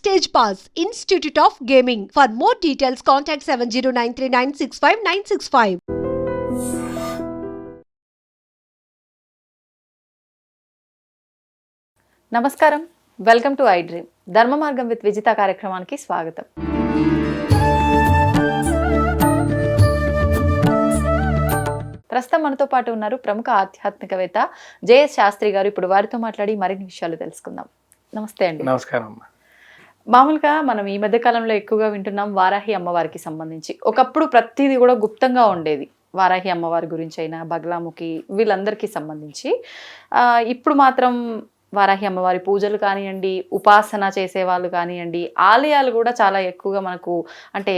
Stage Pass, Institute of Gaming. For more details, contact 7093965965965. నమస్కారం, welcome to I dream. ధర్మ మార్గం with Vijitha కార్యక్రమానికి స్వాగతం. ప్రస్తుతం మనతో పాటు ఉన్నారు ప్రముఖ ఆధ్యాత్మికవేత్త జేఎస్ శాస్త్రి గారు. ఇప్పుడు వారితో మాట్లాడి మరిన్ని విషయాలు తెలుసుకుందాం. నమస్తే అండి. నమస్కారం. మామూలుగా మనం ఈ మధ్య కాలంలో ఎక్కువగా వింటున్నాం వారాహి అమ్మవారికి సంబంధించి. ఒకప్పుడు ప్రతిదీ కూడా గుప్తంగా ఉండేది, వారాహి అమ్మవారి గురించి అయినా బగలాముఖి వీళ్ళందరికీ సంబంధించి. ఇప్పుడు మాత్రం వారాహి అమ్మవారి పూజలు కానివ్వండి, ఉపాసన చేసేవాళ్ళు కానివ్వండి, ఆలయాలు కూడా చాలా ఎక్కువగా మనకు అంటే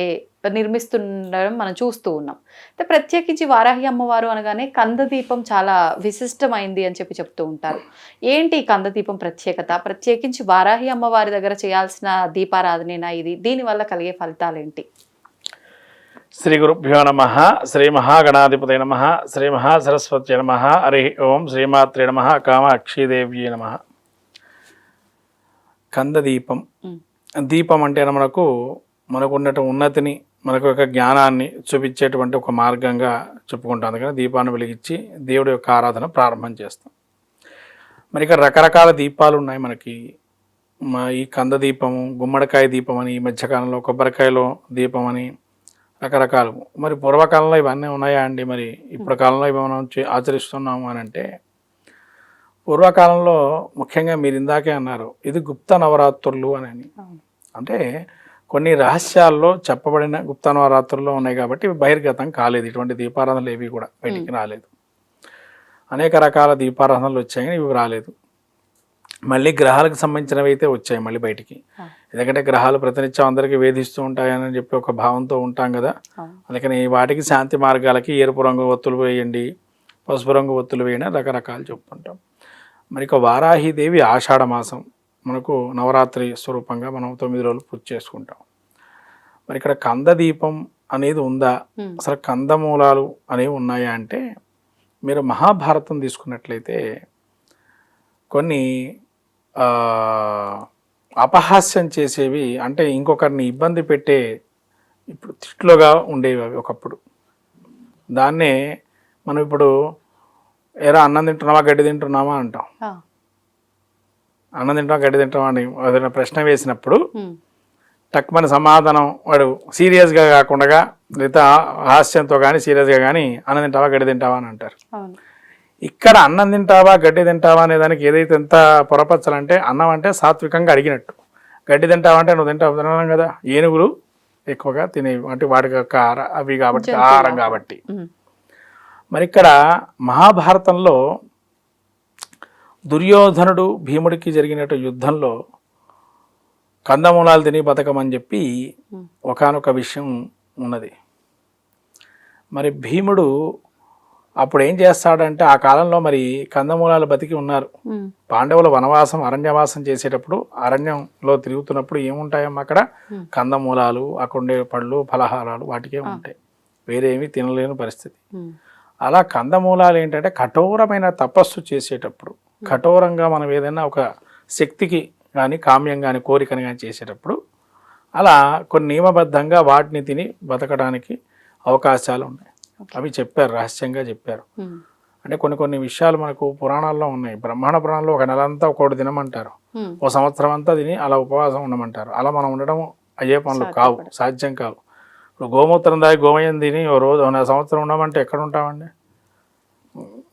నిర్మిస్తుండడం మనం చూస్తూ ఉన్నాం. అయితే ప్రత్యేకించి వారాహి అమ్మవారు అనగానే కందదీపం చాలా విశిష్టమైంది అని చెప్తూ ఉంటారు. ఏంటి కందదీపం ప్రత్యేకత? ప్రత్యేకించి వారాహి అమ్మవారి దగ్గర చేయాల్సిన దీపారాధనేనా ఇది? దీనివల్ల కలిగే ఫలితాలు ఏంటి? శ్రీ గురుభ్యో నమః. శ్రీ మహాగణాధిపతయ నమః. శ్రీ మహాసరస్వత్యై నమః. హరి ఓం. శ్రీమాత్రే నమః. కామాక్షీదేవ్యై నమః. కందదీపం, దీపం అంటే మనకున్నటువంటి ఉన్నతిని, మనకు ఒక జ్ఞానాన్ని చూపించేటువంటి ఒక మార్గంగా చెప్పుకుంటాం. అందుకని దీపాన్ని వెలిగించి దేవుడి యొక్క ఆరాధన ప్రారంభం చేస్తాం. మరి ఇక్కడ రకరకాల దీపాలు ఉన్నాయి మనకి. ఈ కందదీపము, గుమ్మడికాయ దీపం అని, ఈ మధ్యకాలంలో కొబ్బరికాయలో దీపం అని రకరకాలు. మరి పూర్వకాలంలో ఇవన్నీ ఉన్నాయా అండి? మరి ఇప్పుడు కాలంలో ఇవి మనం ఆచరిస్తున్నాము అని అంటే, పూర్వకాలంలో ముఖ్యంగా మీరు ఇందాకే అన్నారు, ఇది గుప్త నవరాత్రులు అని. అంటే కొన్ని రహస్యాల్లో చెప్పబడిన గుప్త నవరాత్రుల్లో ఉన్నాయి కాబట్టి ఇవి బహిర్గతం కాలేదు. ఇటువంటి దీపారాధనలు ఏవి కూడా బయటికి రాలేదు. అనేక రకాల దీపారాధనలు వచ్చాయి కానీ ఇవి రాలేదు. మళ్ళీ గ్రహాలకు సంబంధించినవి అయితే వచ్చాయి మళ్ళీ బయటికి. ఎందుకంటే గ్రహాలు ప్రతినిత్యం అందరికీ వేధిస్తూ ఉంటాయని చెప్పి ఒక భావంతో ఉంటాం కదా. అందుకని వాటికి శాంతి మార్గాలకి ఎరుపు రంగు ఒత్తులు వేయండి, పసుపు రంగు ఒత్తులు వేయండి, రకరకాలు చెప్పుకుంటాం. మరి ఇక వారాహిదేవి ఆషాఢ మాసం మనకు నవరాత్రి స్వరూపంగా మనం 9 రోజులు పూజ చేసుకుంటాం. మరి ఇక్కడ కందదీపం అనేది ఉందా, అసలు కందమూలాలు అనేవి ఉన్నాయా అంటే, మీరు మహాభారతం తీసుకున్నట్లయితే కొన్ని అపహాస్యం చేసేవి, అంటే ఇంకొకరిని ఇబ్బంది పెట్టే ఇప్పుడు తిట్లుగా ఉండేవి అవి ఒకప్పుడు. దాన్నే మనం ఇప్పుడు ఏరా అన్నం తింటున్నావా గడ్డి తింటున్నావా అంటాం. అన్నం తింటావా గడ్డి తింటావా అని ఏదైనా ప్రశ్న వేసినప్పుడు టక్మని సమాధానం వాడు సీరియస్గా కాకుండా లేదా హాస్యంతో కానీ సీరియస్గా కానీ అన్నం తింటావా గడ్డి తింటావా అని అంటారు. ఇక్కడ అన్నం తింటావా గడ్డి తింటావా అనే దానికి ఏదైతే ఎంత పొరపచ్చాలంటే, అన్నం అంటే సాత్వికంగా అడిగినట్టు, గడ్డి తింటావా అంటే నువ్వు తినడం కదా. ఏనుగులు ఎక్కువగా తినేవి అంటే వాటి యొక్క అవి కాబట్టి ఆహారం కాబట్టి. మరి ఇక్కడ మహాభారతంలో దుర్యోధనుడు భీముడికి జరిగినట్టు యుద్ధంలో కందమూలాలు తిని బతకమని చెప్పి ఒకానొక విషయం ఉన్నది. మరి భీముడు అప్పుడు ఏం చేస్తాడంటే, ఆ కాలంలో మరి కందమూలాలు బతికి ఉన్నారు. పాండవులు వనవాసం అరణ్యవాసం చేసేటప్పుడు అరణ్యంలో తిరుగుతున్నప్పుడు ఏముంటాయమ్మా అక్కడ? కందమూలాలు, అక్కడ ఉండే పళ్ళు ఫలహారాలు వాటికే ఉంటాయి, వేరే ఏమీ తినలేని పరిస్థితి. అలా కందమూలాలు ఏంటంటే కఠోరమైన తపస్సు చేసేటప్పుడు, కఠోరంగా మనం ఏదైనా ఒక శక్తికి కానీ కామ్యం కానీ కోరికని కానీ చేసేటప్పుడు అలా కొన్ని నియమబద్ధంగా వాటిని తిని బతకడానికి అవకాశాలు ఉన్నాయి. అవి చెప్పారు, రహస్యంగా చెప్పారు. అంటే కొన్ని విషయాలు మనకు పురాణాల్లో ఉన్నాయి. బ్రహ్మాండ పురాణంలో ఒక నెలంతా ఒకటి తినమంటారు, ఓ సంవత్సరం అంతా తిని అలా ఉపవాసం ఉండమంటారు. అలా మనం ఉండడం అయ్యే పనులు కావు, సాధ్యం కావు. ఇప్పుడు గోమూత్రం దాగి గోమయం తిని ఓ రోజు సంవత్సరం ఉండమంటే ఎక్కడ ఉంటామండి?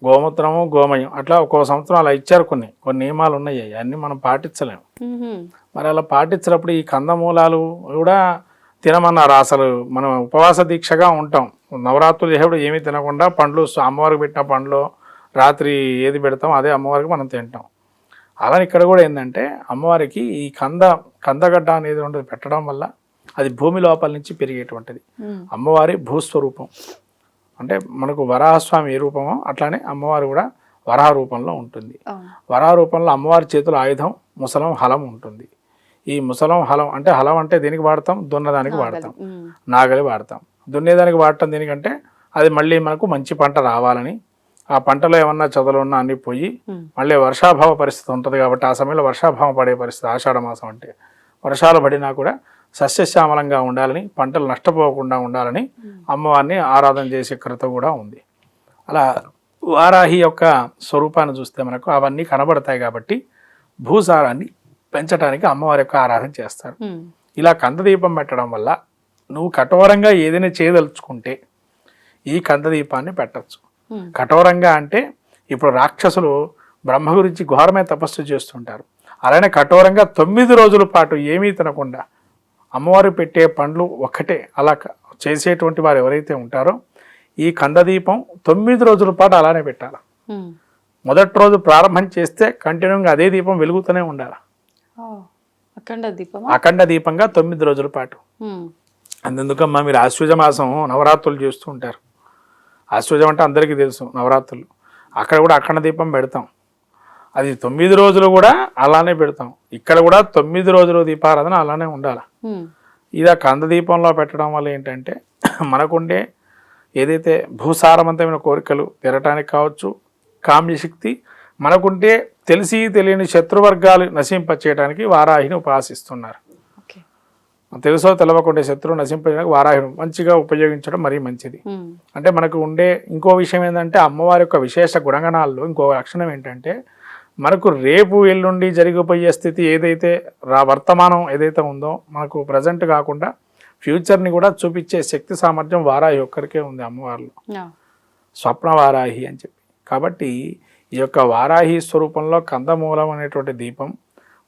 గోమూత్రము గోమయం అట్లా ఒక్కో సంవత్సరం అలా ఇచ్చారు. కొన్ని నియమాలు ఉన్నాయి, అన్నీ మనం పాటించలేము. మరి అలా పాటించినప్పుడు ఈ కందమూలాలు కూడా తినమన్నారు. అసలు మనం ఉపవాస దీక్షగా ఉంటాం, నవరాత్రులు చేసేప్పుడు ఏమీ తినకుండా పండ్లు, అమ్మవారికి పెట్టిన పండ్లు రాత్రి ఏది పెడతాం అదే అమ్మవారికి మనం తింటాం. అలా ఇక్కడ కూడా ఏంటంటే అమ్మవారికి ఈ కందగడ్డ అనేది ఉండదు పెట్టడం వల్ల అది భూమి లోపల నుంచి పెరిగేటువంటిది. అమ్మవారి భూస్వరూపం. అంటే మనకు వరాహస్వామి ఏ రూపమో అట్లానే అమ్మవారు కూడా వరాహ రూపంలో ఉంటుంది. వరాహ రూపంలో అమ్మవారి చేతుల ఆయుధం ముసలం హలం ఉంటుంది. ఈ ముసలం హలం అంటే హలం అంటే దేనికి వాడతాం? దున్నదానికి వాడతాం, నాగలి వాడతాం. దున్నేదానికి వాడటం దేనికంటే అది మళ్ళీ మనకు మంచి పంట రావాలని, ఆ పంటలో ఏమన్నా చదువులు ఉన్నా అన్ని పోయి మళ్ళీ వర్షాభావ పరిస్థితి ఉంటుంది కాబట్టి ఆ సమయంలో వర్షాభావం పడే పరిస్థితి. ఆషాఢ మాసం అంటే వర్షాలు పడినా కూడా సస్యశ్యామలంగా ఉండాలని, పంటలు నష్టపోకుండా ఉండాలని అమ్మవారిని ఆరాధన చేసే కృత కూడా ఉంది. అలా వారాహి యొక్క స్వరూపాన్ని చూస్తే మనకు అవన్నీ కనబడతాయి కాబట్టి భూసారాన్ని పెంచడానికి అమ్మవారి యొక్క ఆరాధన చేస్తారు. ఇలా కందదీపం పెట్టడం వల్ల నువ్వు కఠోరంగా ఏదైనా చేయదలుచుకుంటే ఈ కందదీపాన్ని పెట్టచ్చు. కఠోరంగా అంటే ఇప్పుడు రాక్షసులు బ్రహ్మ గురించి ఘోరమైన తపస్సు చేస్తుంటారు. అలానే కఠోరంగా 9 రోజుల పాటు ఏమీ తినకుండా అమ్మవారు పెట్టే పండ్లు ఒక్కటే అలా చేసేటువంటి వారు ఎవరైతే ఉంటారో ఈ కందదీపం 9 రోజుల పాటు అలానే పెట్టాలి. మొదటి రోజు ప్రారంభం చేస్తే కంటిన్యూగా అదే దీపం వెలుగుతూనే ఉండాలి. అఖండ దీపంగా 9 రోజుల పాటు. అందుకమ్మా మీరు ఆశ్వజ మాసం నవరాత్రులు చేస్తూ ఉంటారు. ఆశ్వజం అంటే అందరికీ తెలుసు, నవరాత్రులు. అక్కడ కూడా అఖండ దీపం పెడతాం. అది 9 రోజులు కూడా అలానే పెడతాం. ఇక్కడ కూడా 9 రోజులు దీపారాధన అలానే ఉండాలి. ఇలా కందదీపంలో పెట్టడం వల్ల ఏంటంటే మనకుండే ఏదైతే భూసారవంతమైన కోరికలు తీరటానికి కావచ్చు, కామ్యశక్తి మనకుంటే తెలిసి తెలియని శత్రువర్గాలు నశింపచేయడానికి వారాహిని ఉపాసిస్తున్నారు. తెలుసో తెలవకుండే శత్రువు నశింపచేయడానికి వారాహిని మంచిగా ఉపయోగించడం మరీ మంచిది. అంటే మనకు ఉండే ఇంకో విషయం ఏంటంటే అమ్మవారి యొక్క విశేష గుణగణాల్లో ఇంకో లక్షణం ఏంటంటే మనకు రేపు ఎల్లుండి జరిగిపోయే స్థితి ఏదైతే వర్తమానం ఏదైతే ఉందో మనకు ప్రజెంట్ కాకుండా ఫ్యూచర్ని కూడా చూపించే శక్తి సామర్థ్యం వారాహి ఒక్కరికే ఉంది అమ్మవారిలో, స్వప్న వారాహి అని చెప్పి. కాబట్టి ఈ యొక్క వారాహి స్వరూపంలో కందమూలం అనేటువంటి దీపం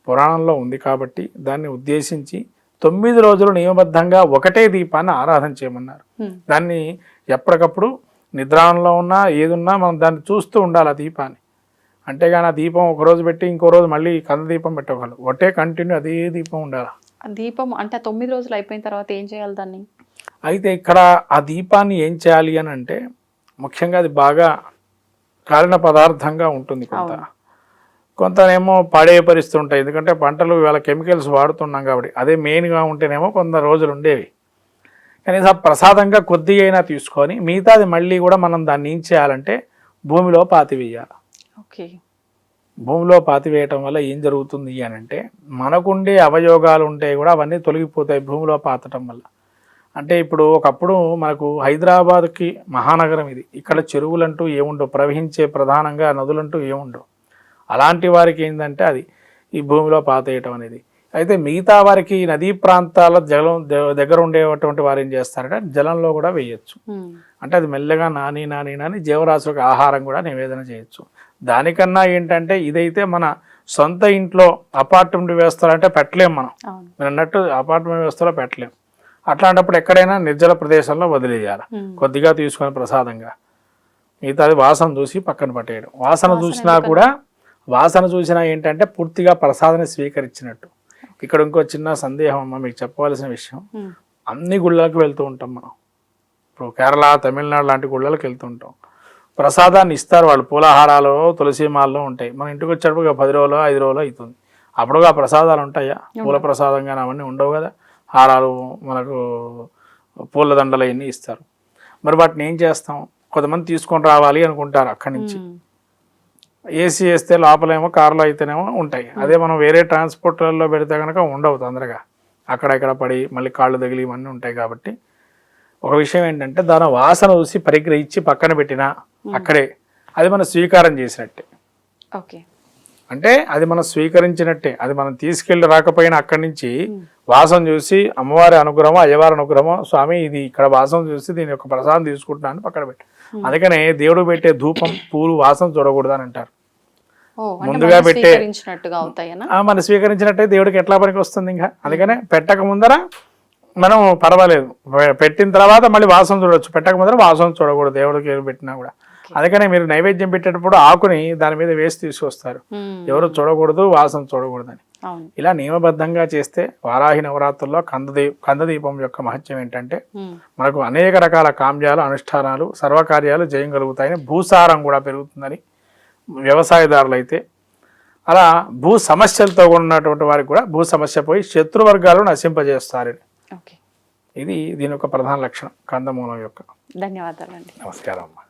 పురాణంలో ఉంది కాబట్టి దాన్ని ఉద్దేశించి 9 రోజులు నియమబద్ధంగా ఒకటే దీపాన్ని ఆరాధన చేయమన్నారు. దాన్ని ఎప్పటికప్పుడు నిద్రాణంలో ఉన్నా ఏదున్నా మనం దాన్ని చూస్తూ ఉండాలి ఆ దీపాన్ని. అంతేగాని ఆ దీపం ఒక రోజు పెట్టి ఇంకో రోజు మళ్ళీ కంద దీపం పెట్టగలరు. ఒకటే కంటిన్యూ అదే దీపం ఉండాలి. దీపం అంటే 9 రోజులు అయిపోయిన తర్వాత ఏం చేయాలి దాన్ని? అయితే ఇక్కడ ఆ దీపాన్ని ఏం చేయాలి అని అంటే ముఖ్యంగా అది బాగా కాలిన పదార్థంగా ఉంటుంది. కొంతనేమో పాడే పరిస్థితి ఉంటాయి. ఎందుకంటే పంటలు ఇవాళ కెమికల్స్ వాడుతున్నాం కాబట్టి అదే మెయిన్గా ఉంటేనేమో కొంత రోజులు ఉండేవి. కనీసం ప్రసాదంగా కొద్ది అయినా తీసుకొని మిగతాది మళ్ళీ కూడా మనం దాన్ని ఏం చేయాలంటే భూమిలో పాతివేయాలి. భూమిలో పాతివేయటం వల్ల ఏం జరుగుతుంది అని అంటే మనకుండే అవయోగాలు ఉంటాయి కూడా అవన్నీ తొలగిపోతాయి భూమిలో పాతటం వల్ల. అంటే ఇప్పుడు ఒకప్పుడు మనకు హైదరాబాద్కి మహానగరం ఇది. ఇక్కడ చెరువులంటూ ఏముండవు, ప్రవహించే ప్రధానంగా నదులంటూ ఏముండవు. అలాంటి వారికి ఏంటంటే అది ఈ భూమిలో పాతేయటం అనేది. అయితే మిగతా వారికి నదీ ప్రాంతాల జలం దగ్గర ఉండేటువంటి వారు ఏం చేస్తారంటే జలంలో కూడా వేయచ్చు. అంటే అది మెల్లగా నాని జీవరాశులకు ఆహారం కూడా నివేదన చేయొచ్చు. దానికన్నా ఏంటంటే ఇదైతే మన సొంత ఇంట్లో అపార్ట్మెంట్ వ్యవస్థలు అంటే పెట్టలేం మనం. మీరు అన్నట్టు అపార్ట్మెంట్ వ్యవస్థలో పెట్టలేం. అట్లాంటప్పుడు ఎక్కడైనా నిర్జల ప్రదేశంలో వదిలేయాలి. కొద్దిగా తీసుకొని ప్రసాదంగా మిగతాది వాసన చూసి పక్కన పట్టేయడం. వాసన చూసినా ఏంటంటే పూర్తిగా ప్రసాదాన్ని స్వీకరించినట్టు. ఇక్కడ ఇంకో చిన్న సందేహం అమ్మ మీకు చెప్పవలసిన విషయం. అన్ని గుళ్ళకి వెళ్తూ ఉంటాం మనం. ఇప్పుడు కేరళ, తమిళనాడు లాంటి గుళ్ళకి వెళ్తూ ఉంటాం. ప్రసాదాన్ని ఇస్తారు వాళ్ళు, పూలహారాలు తులసిమాలలో ఉంటాయి. మన ఇంటికి వచ్చేటప్పుడు 10 రోజులు 5 రోజులు అవుతుంది. అప్పుడు ఆ ప్రసాదాలు ఉంటాయా? పూల ప్రసాదంగా అవన్నీ ఉండవు కదా. హారాలు మనకు పూల దండలు అవన్నీ ఇస్తారు. మరి వాటిని ఏం చేస్తాం? కొంతమంది తీసుకొని రావాలి అనుకుంటారు అక్కడి నుంచి. ఏసీ వేస్తే లోపలేమో కారులో అయితేనేమో ఉంటాయి. అదే మనం వేరే ట్రాన్స్పోర్ట్లలో పెడితే కనుక ఉండవు, తొందరగా అక్కడెక్కడ పడి మళ్ళీ కాళ్ళు తగిలి ఇవన్నీ ఉంటాయి. కాబట్టి ఒక విషయం ఏంటంటే దాని వాసన చూసి పరిగ్రహించి పక్కన పెట్టినా అక్కడే అది మనం స్వీకారం చేసినట్టే. అంటే అది మనం స్వీకరించినట్టే. అది మనం తీసుకెళ్ళి రాకపోయినా అక్కడి నుంచి వాసన చూసి అమ్మవారి అనుగ్రహం, అయ్యవారి అనుగ్రహం, స్వామి ఇది ఇక్కడ వాసన చూసి దీని యొక్క ప్రసాదం తీసుకుంటున్నాను పక్కన పెట్టి. అందుకనే దేవుడు పెట్టే ధూపం, పూలు వాసన చూడకూడదు అని అంటారు. ముందుగా పెట్టే మనం స్వీకరించినట్టే దేవుడికి ఎట్లా పనికి వస్తుంది ఇంకా. అందుకనే పెట్టక ముందర మనం పర్వాలేదు, పెట్టిన తర్వాత మళ్ళీ వాసన చూడొచ్చు. పెట్టక ముందర వాసన చూడకూడదు దేవుడికి ఏం పెట్టినా కూడా. అందుకనే మీరు నైవేద్యం పెట్టేటప్పుడు ఆకుని దాని మీద వేసి తీసుకొస్తారు. ఎవరు చూడకూడదు, వాసన చూడకూడదు అని. ఇలా నియమబద్ధంగా చేస్తే వారాహి నవరాత్రుల్లో కందదీపం యొక్క మహత్యం ఏంటంటే మనకు అనేక రకాల కామ్యాలు, అనుష్ఠానాలు, సర్వకార్యాలు జయం కలుగుతాయని, భూసారం కూడా పెరుగుతుందని వ్యవసాయదారులు అయితే, అలా భూ సమస్యలతో ఉన్నటువంటి వారికి కూడా భూ సమస్య పోయి శత్రువర్గాలు నశింపజేస్తారని. ఇది దీని యొక్క ప్రధాన లక్షణం కందమూలం యొక్క. ధన్యవాదాలండి. నమస్కారం అమ్మా.